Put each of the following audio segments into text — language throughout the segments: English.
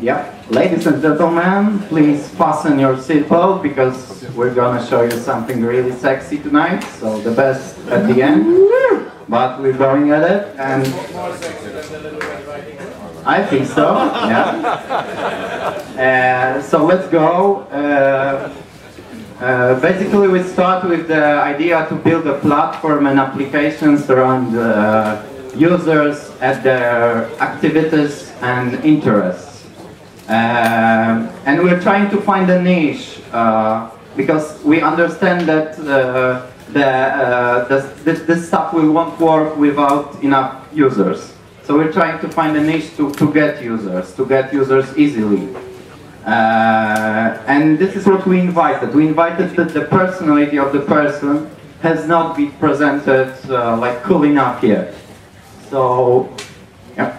Yeah, ladies and gentlemen, please fasten your seatbelt because we're gonna show you something really sexy tonight. So the best at the end, but we're going at it, and I think so. Yeah. So let's go. Basically, we start with the idea to build a platform and applications around users at their activities and interests. And we're trying to find a niche because we understand that this stuff won't work without enough users. So we're trying to find a niche to get users easily. And this is what we invited. We invited that the personality of the person has not been presented like cool enough yet. So, yeah.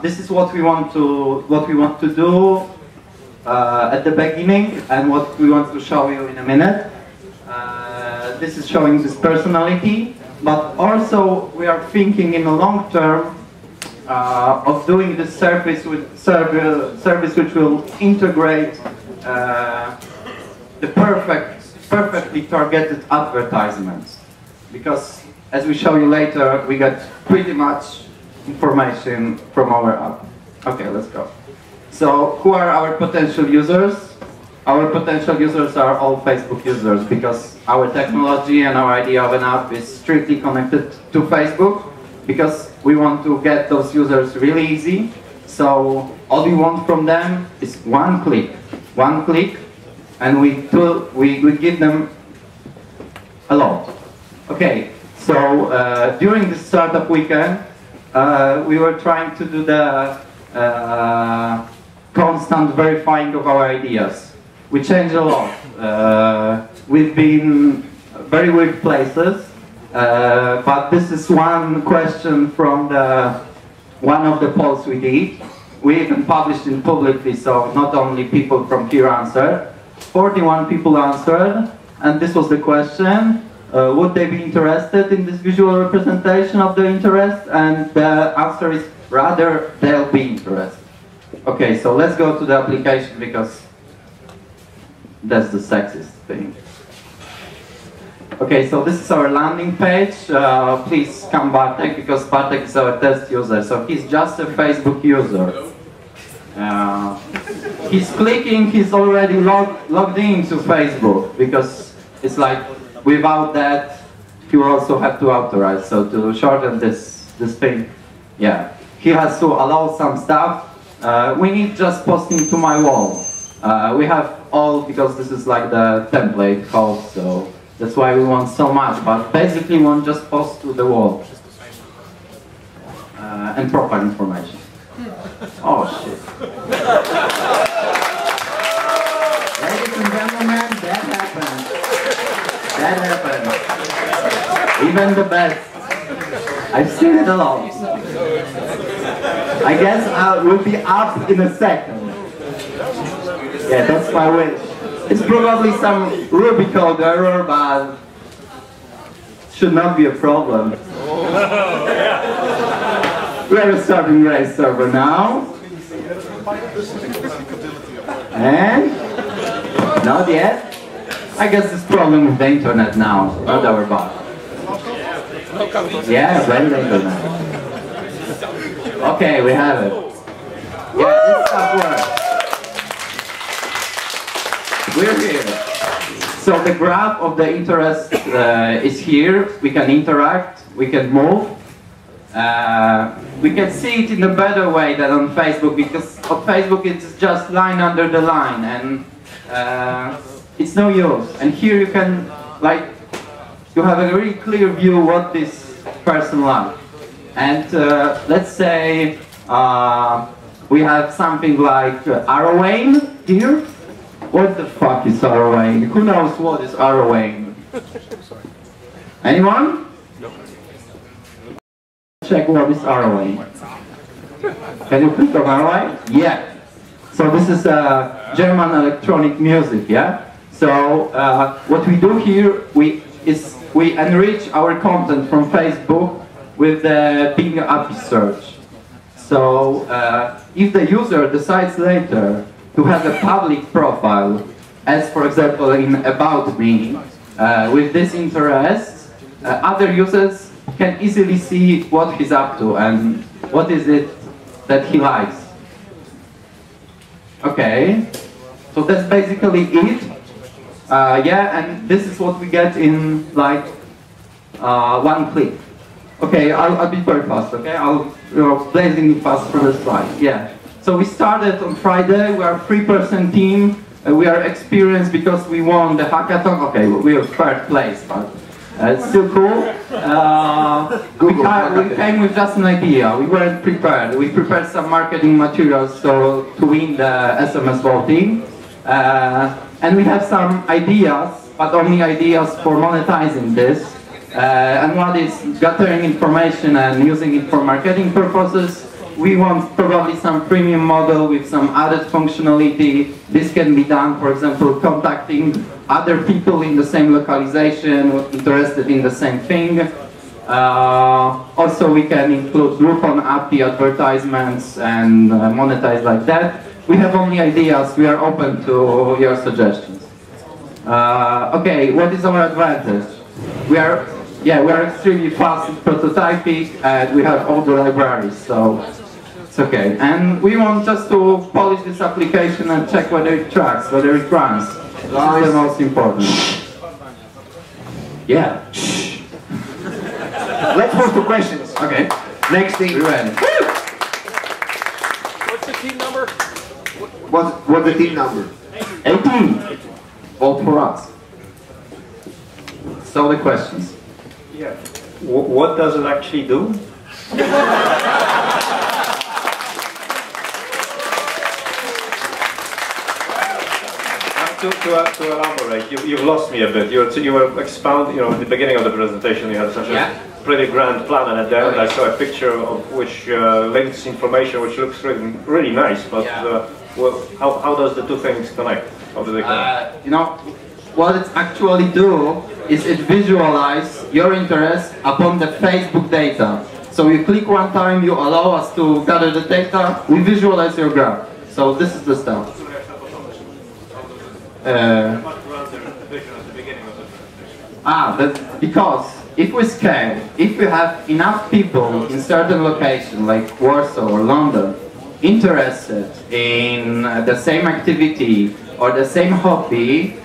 This is what we want to do at the beginning, and what we want to show you in a minute. This is showing this personality, but also we are thinking in the long term of doing this service which will integrate the perfectly targeted advertisements, because as we show you later, we get pretty much information from our app. Okay, let's go. So, who are our potential users? Our potential users are all Facebook users, because our technology and our idea of an app is strictly connected to Facebook, because we want to get those users really easy. So, all we want from them is one click, and we give them a lot. Okay, so during the startup weekend, we were trying to do the constant verifying of our ideas. We changed a lot. We've been very weird places, but this is one question from one of the polls we did. We even published it publicly, so not only people from here answered. 41 people answered, and this was the question. Would they be interested in this visual representation of the interest? And the answer is rather, they'll be interested. Okay, so let's go to the application, because that's the sexiest thing. Okay, so this is our landing page. Please come Bartek, because Bartek is our test user. So he's just a Facebook user. He's clicking, he's already logged into Facebook, because it's like, without that, you also have to authorize. So to shorten this thing, yeah, he has to allow some stuff. We need just posting to my wall. We have all, because this is like the template code, so that's why we want so much. But basically, we want just post to the wall and proper information. Oh shit! Ladies and gentlemen, that happened. That happened. Even the best. I've seen it a lot. I guess I will be up in a second. Yeah, that's my wish. It's probably some Ruby code error, but should not be a problem. We are starting race server now. And not yet. I guess it's problem with the internet now, not our bot. Yeah, blame the internet. Okay, we have it. Yeah, this stuff works. We're here. So the graph of the interest is here. We can interact, we can move. We can see it in a better way than on Facebook, because on Facebook it's just line under the line, and it's no use. And here you can, like, you have a really clear view what this person likes. And let's say we have something like arrowing here. What the fuck is arrowing? Who knows what is arrowing? Anyone? Check what is arrowing. Can you click on arrowing? Yeah. So this is German electronic music, yeah? So what we do here, we enrich our content from Facebook with the Bing API search. So if the user decides later to have a public profile, as for example in About Me, with this interest, other users can easily see what he's up to and what is it that he likes. Okay, so that's basically it. Yeah, and this is what we get in like one click. Okay, I'll be very fast, okay? I'll blazingly fast through the slide. Yeah. So we started on Friday, we are a 3-person team. We are experienced because we won the hackathon. Okay, we are third place, but it's still cool. We came with just an idea. We weren't prepared. We prepared some marketing materials to win the SMS voting. And we have some ideas, but only ideas for monetizing this. And one is gathering information and using it for marketing purposes. We want probably some premium model with some added functionality. This can be done, for example, contacting other people in the same localization interested in the same thing. Also, we can include Groupon API advertisements and monetize like that. We have only ideas. We are open to your suggestions. Okay, what is our advantage? We are extremely fast at prototyping, and we have all the libraries, so it's okay. And we want just to polish this application and check whether it tracks, whether it runs. That's the most important. Yeah. Let's move to questions. Okay. Next thing. We're ready. What's the team number? What's the team number? 18. Vote for us. So the questions. Yeah. What does it actually do? To elaborate, you've lost me a bit. You were expounding, at the beginning of the presentation you had such a pretty grand plan, and at the end I saw a picture of which links information which looks really nice, but how does the two things connect? How do they connect? What it actually do is it visualize your interest upon the Facebook data. So you click one time, you allow us to gather the data, we visualize your graph. So this is the stuff. That's because if we scale, if we have enough people in certain location like Warsaw or London interested in the same activity or the same hobby,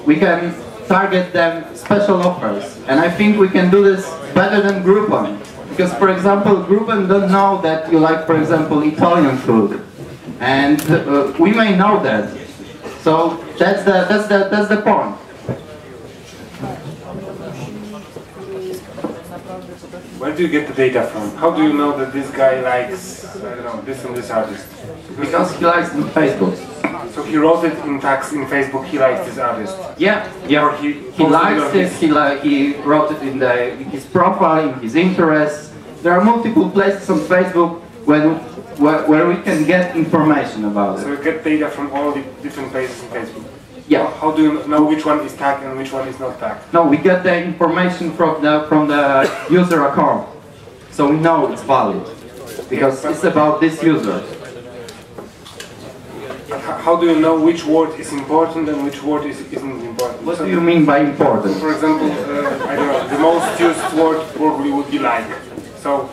we can target them special offers. And I think we can do this better than Groupon. Because for example, Groupon don't know that you like, for example, Italian food. And we may know that. So that's the point. Where do you get the data from? How do you know that this guy likes, I don't know, this and this artist? Because he likes in Facebook. So he wrote it in tags in Facebook, he likes this artist? Yeah. Or he likes it, he wrote it in his profile, in his interests. There are multiple places on Facebook where we can get information about it. So you get data from all the different places in Facebook? Yeah. How do you know which one is tagged and which one is not tagged? No, we get the information from the user account. So we know it's valid. Because it's about this user. How do you know which word is important and which word isn't important? What do you mean by important? For example, I don't know, the most used word probably would be like. So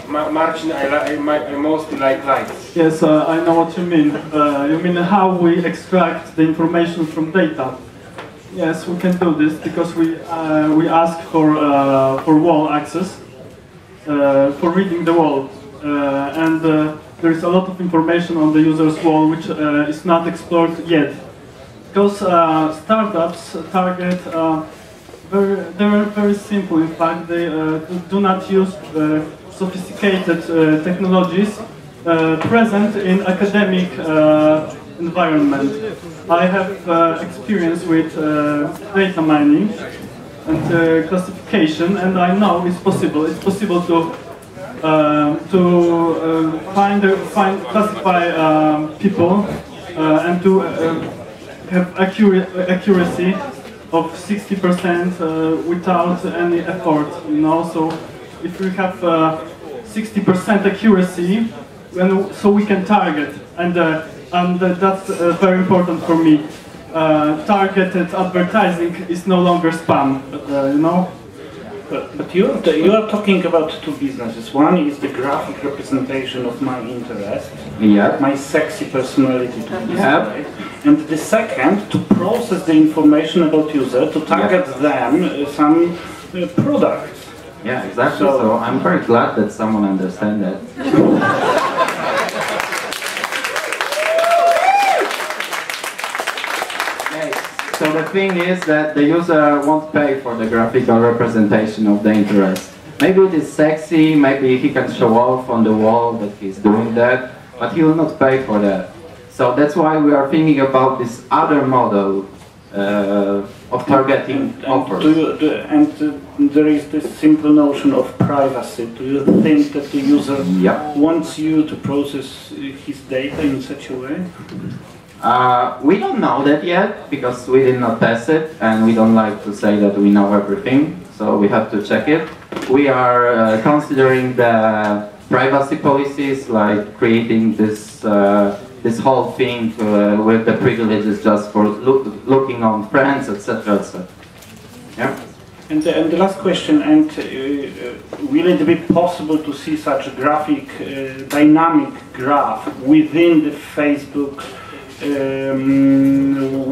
Marcin, I mostly like likes. Yes, I know what you mean. You mean how we extract the information from data. Yes, we can do this because we ask for wall access, for reading the wall, and there is a lot of information on the user's wall which is not explored yet. Because startups target they're very simple. In fact, they do not use sophisticated technologies present in academic environment. I have experience with data mining and classification, and I know it's possible. It's possible to classify people and to have accuracy of 60% without any effort, So if we have 60% accuracy, so we can target, and that's very important for me. Targeted advertising is no longer spam, you know. But you are talking about two businesses. One is the graphic representation of my interest, Yeah. my sexy personality to display. Yeah. And the second, to process the information about user, to target them some products. Yeah, exactly. So- So I'm very glad that someone understands that. Okay, so the thing is that the user won't pay for the graphical representation of the interest. Maybe it is sexy, maybe he can show off on the wall that he's doing that, but he will not pay for that. So that's why we are thinking about this other model of targeting offers. There is this simple notion of privacy. Do you think that the user Yep. wants you to process his data in such a way? We don't know that yet because we did not test it, and we don't like to say that we know everything, so we have to check it. We are considering the privacy policies, like creating this whole thing with the privileges just for looking on friends, etc., etc. Yeah. And the last question, and will it be possible to see such a graphic, dynamic graph within the Facebook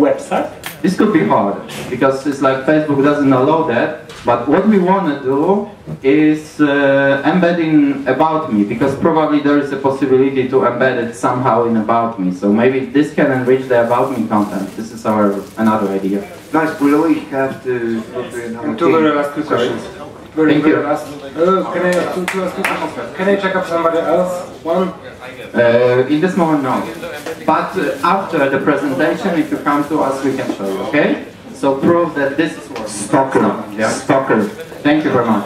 website? This could be hard because it's like Facebook doesn't allow that. But what we want to do is embedding About Me, because probably there is a possibility to embed it somehow in About Me. So maybe this can enrich the About Me content. This is another idea. Nice, we really have to go through another And two very thing. last questions. Thank you. Very last. Can I two last questions? Can I check up somebody else? One. In this moment, no. But after the presentation, if you come to us, we can show you, okay? So prove that this is working. Stalker. Yeah. Stalker. Thank you very much.